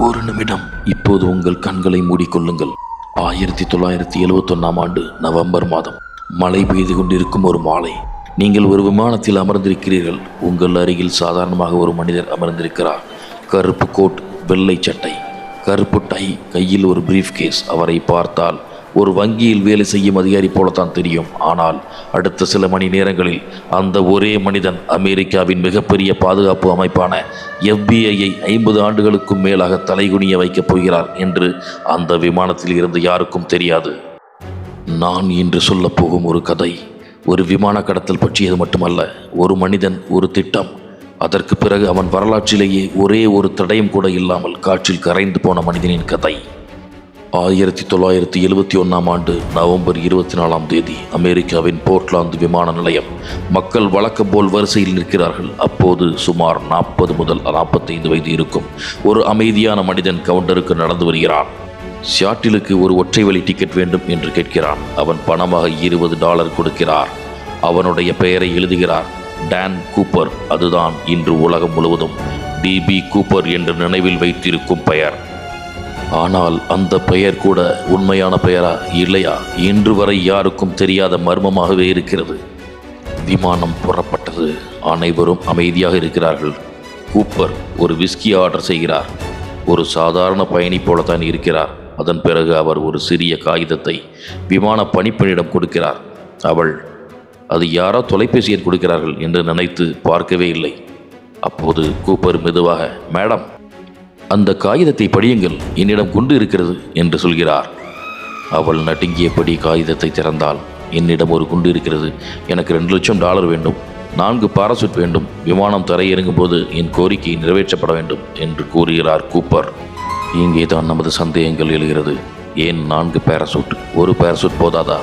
ஒரு நிமிடம். இப்போது உங்கள் கண்களை மூடிக்கொள்ளுங்கள். 1971 ஆண்டு நவம்பர் மாதம் மழை பெய்து கொண்டிருக்கும் ஒரு மாலை. நீங்கள் ஒரு விமானத்தில் அமர்ந்திருக்கிறீர்கள். உங்கள் அருகில் சாதாரணமாக ஒரு மனிதர் அமர்ந்திருக்கிறார். கருப்பு கோட், வெள்ளை சட்டை, கருப்பு டை, கையில் ஒரு பிரீஃப் கேஸ். அவரை பார்த்தால் ஒரு வங்கியில் வேலை செய்யும் அதிகாரி போலத்தான் தெரியும். ஆனால் அடுத்த சில மணி நேரங்களில் அந்த ஒரே மனிதன் அமெரிக்காவின் மிகப்பெரிய பாதுகாப்பு அமைப்பான FBI-ஐ 50 ஆண்டுகளுக்கும் மேலாக தலைகுனிய வைக்கப் போகிறார் என்று அந்த விமானத்தில் இருந்து யாருக்கும் தெரியாது. நான் இன்று சொல்லப் போகும் ஒரு கதை ஒரு விமான கடத்தல் பற்றியது மட்டுமல்ல. ஒரு மனிதன், ஒரு திட்டம். அதற்கு பிறகு அவன் வரலாற்றிலேயே ஒரே ஒரு தடயம் கூட இல்லாமல் காற்றில் கரைந்து போன மனிதனின் கதை. 1971 ஆண்டு நவம்பர் 24ஆம் தேதி அமெரிக்காவின் போர்ட்லாந்து விமான நிலையம். மக்கள் வழக்கம் போல் வரிசையில் நிற்கிறார்கள். அப்போது சுமார் 40 முதல் 45 வயது இருக்கும் ஒரு அமைதியான மனிதன் கவுண்டருக்கு நடந்து வருகிறான். ஷாட்டிலுக்கு ஒரு ஒற்றை வழி டிக்கெட் வேண்டும் என்று கேட்கிறான். அவன் பணமாக $20 கொடுக்கிறார். அவனுடைய பெயரை எழுதுகிறார், டான் கூப்பர். அதுதான் இன்று உலகம் முழுவதும் DB கூப்பர் என்று நினைவில் வைத்திருக்கும் பெயர். ஆனால் அந்த பெயர் கூட உண்மையான பெயரா இல்லையா இன்று வரை யாருக்கும் தெரியாத மர்மமாகவே இருக்கிறது. விமானம் புறப்பட்டது. அனைவரும் அமைதியாக இருக்கிறார்கள். கூப்பர் ஒரு விஸ்கி ஆர்டர் செய்கிறார். ஒரு சாதாரண பயணி போலத்தான் இருக்கிறார். அதன் பிறகு அவர் ஒரு சிறிய காகிதத்தை விமான பணிப்பெண்ணிடம் கொடுக்கிறார். அவள் அது யாரோ தொலைபேசி எண் கொடுக்கிறார்கள் என்று நினைத்து பார்க்கவே இல்லை. அப்போது கூப்பர் மெதுவாக, மேடம், அந்த காகிதத்தை படியுங்கள், என்னிடம் குண்டு இருக்கிறது என்று சொல்கிறார். அவள் நடுங்கியபடி காகிதத்தை திறந்தாள். என்னிடம் ஒரு குண்டு இருக்கிறது. எனக்கு $2 லட்சம் வேண்டும். 4 பாராசூட் வேண்டும். விமானம் தரையிறங்கும் போது என் கோரிக்கை நிறைவேற்றப்பட வேண்டும் என்று கூறுகிறார் கூப்பர். இங்கேதான் நமது சந்தேகங்கள் எழுகிறது. ஏன் 4 பாராசூட்? ஒரு பாராசூட் போதாதா?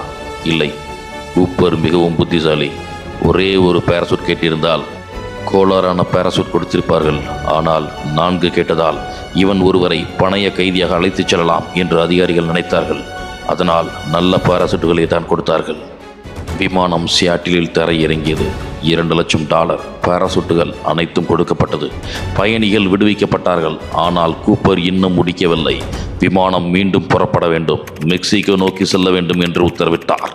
இல்லை, கூப்பர் மிகவும் புத்திசாலி. ஒரே ஒரு பாராசூட் கேட்டிருந்தால் கோளாறான பாராசூட் கொடுத்திருப்பார்கள். ஆனால் 4 கேட்டதால் இவன் ஒருவரை பணைய கைதியாக அழைத்துச் செல்லலாம் என்று அதிகாரிகள் நினைத்தார்கள். அதனால் நல்ல பாராசூட்டுகளை தான் கொடுத்தார்கள். விமானம் சியாட்டிலில் தரையிறங்கியது. $2 லட்சம் பாராசூட்டுகள் அனைத்தும் கொடுக்கப்பட்டது. பயணிகள் விடுவிக்கப்பட்டார்கள். ஆனால் கூப்பர் இன்னும் முடிக்கவில்லை. விமானம் மீண்டும் புறப்பட வேண்டும். மெக்சிகோ நோக்கி செல்ல வேண்டும் என்று உத்தரவிட்டார்.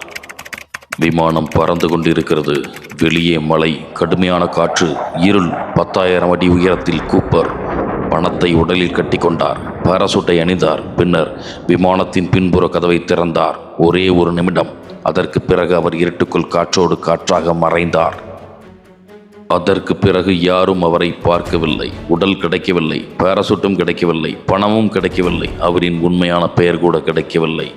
விமானம் பறந்து கொண்டிருக்கிறது. வெளியே மழை, கடுமையான காற்று, இருள். 10,000 அடி உயரத்தில் கூப்பர் பணத்தை உடலில் கட்டி கொண்டார். பாராசூட்டை அணிந்தார். பின்னர் விமானத்தின் பின்புற கதவை திறந்தார். ஒரே ஒரு நிமிடம். அதற்கு பிறகு அவர் இருட்டுக்குள் காற்றோடு காற்றாக மறைந்தார். அதற்கு பிறகு யாரும் அவரை பார்க்கவில்லை. உடல் கிடைக்கவில்லை, பாராசூட்டும் கிடைக்கவில்லை, பணமும் கிடைக்கவில்லை, அவரின் உண்மையான பெயர் கூட கிடைக்கவில்லை.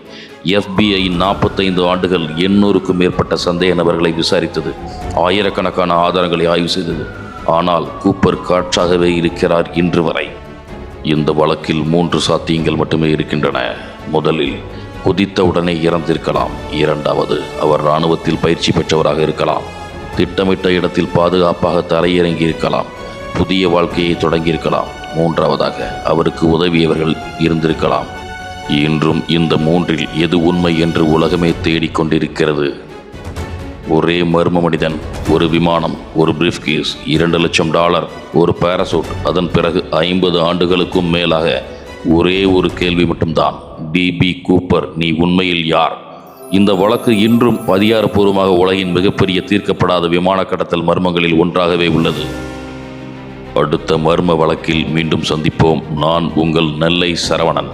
FBI 45 ஆண்டுகள் 800க்கும் மேற்பட்ட சந்தேக நபர்களை விசாரித்தது. ஆயிரக்கணக்கான ஆதாரங்களை ஆய்வு செய்தது. ஆனால் கூப்பர் காற்றாகவே இருக்கிறார் இன்று வரை. இந்த வழக்கில் 3 சாத்தியங்கள் மட்டுமே இருக்கின்றன. முதலில், குதித்தவுடனே இறந்திருக்கலாம். இரண்டாவது, அவர் இராணுவத்தில் பயிற்சி பெற்றவராக இருக்கலாம். திட்டமிட்ட இடத்தில் பாதுகாப்பாக தரையிறங்கி இருக்கலாம். புதிய வாழ்க்கையை தொடங்கியிருக்கலாம். மூன்றாவதாக, அவருக்கு உதவியவர்கள் இருந்திருக்கலாம். இன்றும் இந்த 3இல் எது உண்மை என்று உலகமே தேடிக்கொண்டிருக்கிறது. ஒரே மர்ம மனிதன், ஒரு விமானம், ஒரு பிரீஃப்கேஸ், $2 லட்சம், ஒரு பாராசூட். அதன் பிறகு 50 ஆண்டுகளுக்கும் மேலாக ஒரே ஒரு கேள்வி மட்டும்தான், DB கூப்பர், நீ உண்மையில் யார்? இந்த வழக்கு இன்றும் அதிகாரப்பூர்வமாக உலகின் மிகப்பெரிய தீர்க்கப்படாத விமான கடத்தல் மர்மங்களில் ஒன்றாகவே உள்ளது. அடுத்த மர்ம வழக்கில் மீண்டும் சந்திப்போம். நான் உங்கள் நெல்லை சரவணன்.